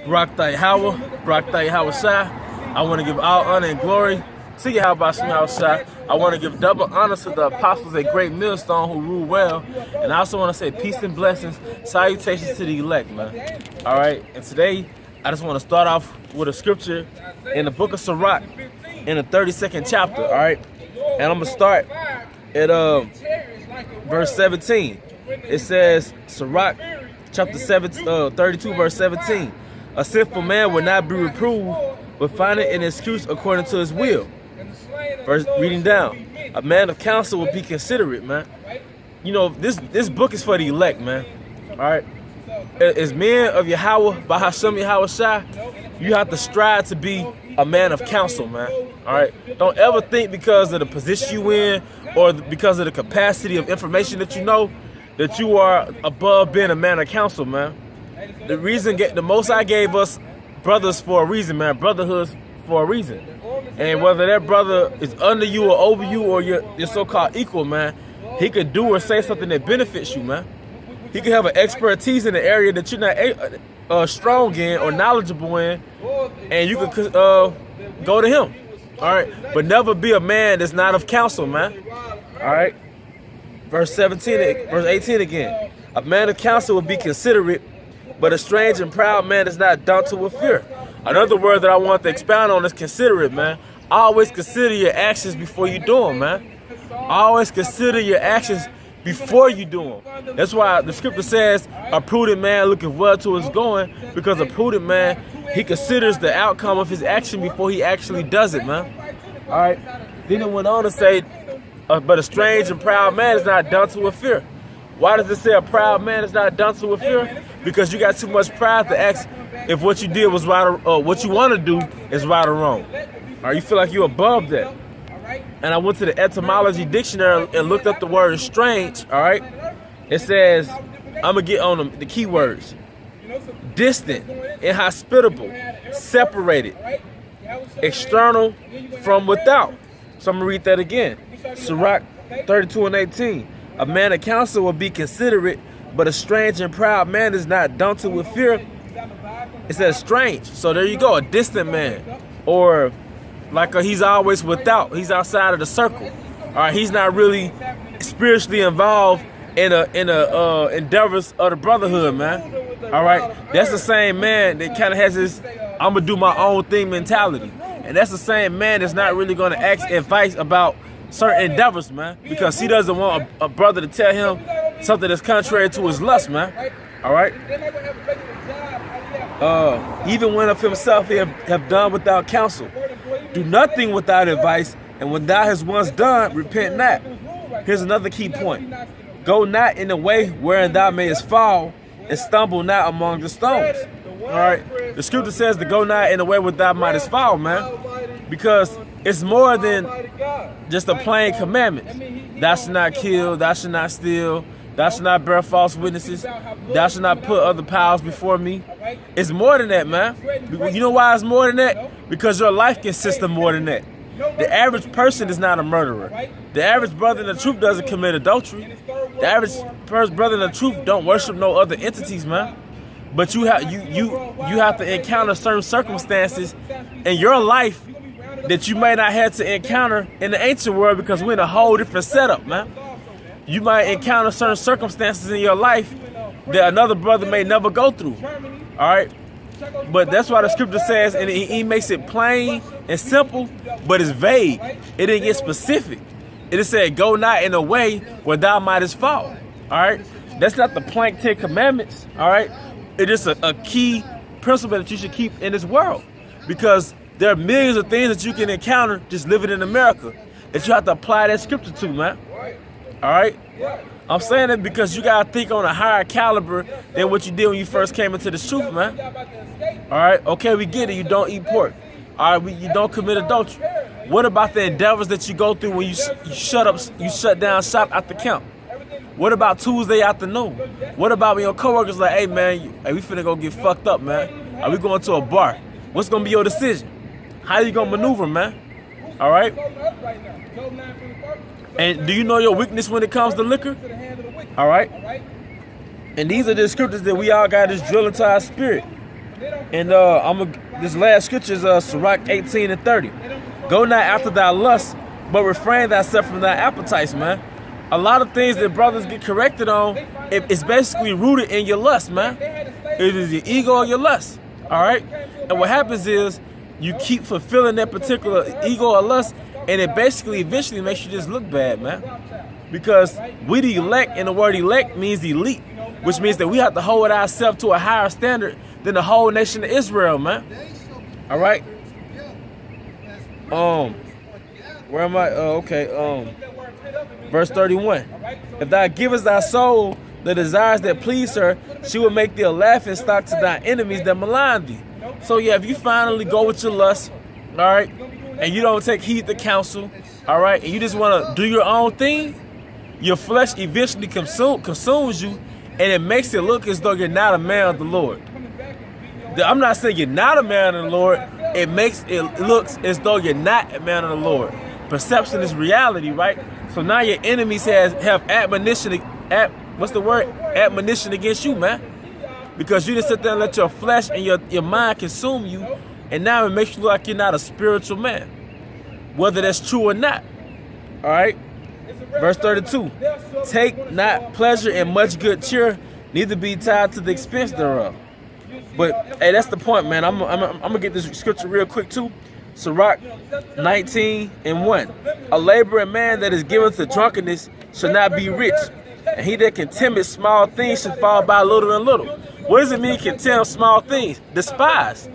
YAHAWAH, YAHAWASHI. I want to give all honor and glory to YAHAWASHI. I want to give double honor to the apostles at Great Millstone who rule well. And I also want to say peace and blessings, salutations to the elect, man. All right, and today I just want to start off with a scripture in the book of Sirach in the 32nd chapter, all right? And I'm going to start at verse 17. It says, Sirach chapter 32, verse 17. A sinful man will not be reproved, but finding an excuse according to his will. Verse reading down. A man of counsel will be considerate, man. You know, this book is for the elect, man. All right. As men of YAHAWAH, by Hashem YAHAWASHI, you have to strive to be a man of counsel, man. All right. Don't ever think because of the position you in or because of the capacity of information that you know that you are above being a man of counsel, man. The reason, the Most High gave us brothers for a reason, man. Brotherhoods for a reason. And whether that brother is under you or over you or your so-called equal, man, he could do or say something that benefits you, man. He could have an expertise in the area that you're not strong in or knowledgeable in, and you could go to him. All right, but never be a man that's not of counsel, man. All right. Verse 18 again. A man of counsel will be considerate, but a strange and proud man is not daunted with fear. Another word that I want to expound on is considerate, man. Always consider your actions before you do them, man. Always consider your actions before you do them. That's why the scripture says a prudent man looketh well to his going, because a prudent man, he considers the outcome of his action before he actually does it, man. All right. Then it went on to say, but a strange and proud man is not daunted with fear. Why does it say a proud man is not daunted with fear? Because you got too much pride to ask if what you did was right or what you want to do is right or wrong. Or you feel like you're above that. And I went to the etymology dictionary and looked up the word strange, all right? It says, I'm going to get on the key words. Distant, inhospitable, separated, external from without. So I'm going to read that again. Sirach 32 and 18. A man of counsel will be considerate, but a strange and proud man is not daunted with fear. It says strange. So there you go, a distant man. Or like he's always without. He's outside of the circle. All right, he's not really spiritually involved in endeavors of the brotherhood, man. All right, that's the same man that kind of has this I'm going to do my own thing mentality. And that's the same man that's not really going to ask advice about certain endeavors, man, because he doesn't want a brother to tell him something that's contrary to his lust, man. All right. Even when of himself he have done without counsel. Do nothing without advice, and when thou hast once done, repent not. Here's another key point. Go not in the way wherein thou mayest fall, and stumble not among the stones. All right. The scripture says to go not in the way where thou mightest fall, man, because it's more than just a plain commandment. Thou shalt not kill, thou shalt not steal, thou shalt not bear false witnesses, thou shalt not put other powers before me. It's more than that, man. You know why it's more than that? Because your life consists of more than that. The average person is not a murderer. The average brother in the truth doesn't commit adultery. The average brother in the truth don't worship no other entities, man. But you have to encounter certain circumstances in your life that you may not have to encounter in the ancient world, because we're in a whole different setup, man. You might encounter certain circumstances in your life that another brother may never go through. All right. But that's why the scripture says, and he makes it plain and simple, but it's vague. It didn't get specific. It just said, go not in a way where thou mightest fall. All right. That's not the plank 10 commandments. All right. It is a key principle that you should keep in this world, because there are millions of things that you can encounter just living in America that you have to apply that scripture to, man. All right. I'm saying it because you got to think on a higher caliber than what you did when you first came into the truth, man. All right. Okay, we get it. You don't eat pork. All right. You don't commit adultery. What about the endeavors that you go through when you shut down shop at the camp? What about Tuesday afternoon? What about when your coworkers like, hey, man, we finna go get fucked up, man? Are we going to a bar? What's going to be your decision? How you going to maneuver, man? All right? And do you know your weakness when it comes to liquor? All right? And these are the scriptures that we all got to drill into our spirit. And this last scripture is Sirach 18 and 30. Go not after thy lust, but refrain thyself from thy appetites, man. A lot of things that brothers get corrected on, it's basically rooted in your lust, man. It is your ego or your lust, all right? And what happens is you keep fulfilling that particular ego or lust, and it basically eventually makes you just look bad, man. Because we the elect, and the word elect means elite, which means that we have to hold ourselves to a higher standard than the whole nation of Israel, man. All right? Where am I? Okay, verse 31. If thou givest thy soul the desires that please her, she will make thee a laughing stock to thy enemies that malign thee. So yeah, if you finally go with your lust, all right, and you don't take heed to counsel, all right, and you just want to do your own thing, your flesh eventually consumes you, and it makes it look as though you're not a man of the Lord. I'm not saying you're not a man of the Lord. It makes it looks as though you're not a man of the Lord. Perception is reality, right? So now your enemies have admonition. What's the word? Admonition against you, man. Because you just sit there and let your flesh and your mind consume you, and now it makes you look like you're not a spiritual man, whether that's true or not. All right. Verse 32. Take not pleasure in much good cheer, neither be tied to the expense thereof. But hey, that's the point, man. I'm gonna get this scripture real quick too. Sirach 19 and 1. A laboring man that is given to drunkenness shall not be rich, and he that contemneth small things shall fall by little and little. What does it mean, contemn small things? Despise.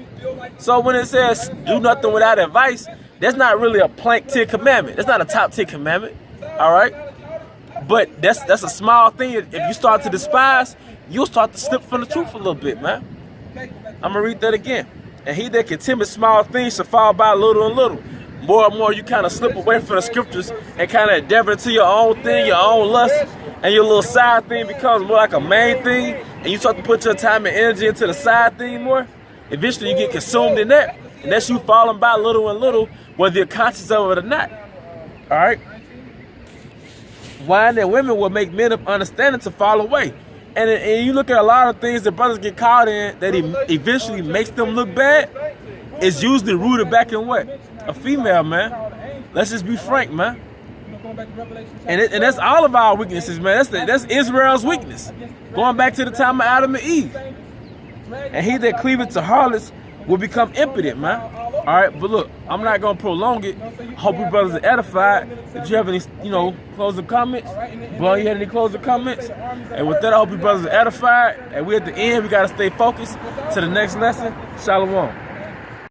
So when it says do nothing without advice, that's not really a plank 10 commandment. That's not a top 10 commandment. All right, but that's a small thing. If you start to despise, you'll start to slip from the truth a little bit, man. I'm gonna read that again. And he that contemneth small things shall fall by little and little. More and more you kind of slip away from the scriptures and kind of endeavor into your own thing, your own lust, and your little side thing becomes more like a main thing, and you start to put your time and energy into the side thing more. Eventually you get consumed in that, and that's you falling by little and little, whether you're conscious of it or not. All right. Wine and women will make men of understanding to fall away. And you look at a lot of things that brothers get caught in that eventually makes them look bad. It's usually rooted back in what? A female, man. Let's just be frank, man. And that's all of our weaknesses, man. That's Israel's weakness. Going back to the time of Adam and Eve. And he that cleaveth to harlots will become impotent, man. All right, but look, I'm not gonna prolong it. Hope you brothers are edified. If you have any, closing comments, bro, you had any closing comments? And with that, I hope you brothers are edified. And we at the end, we gotta stay focused to the next lesson. Shalawam.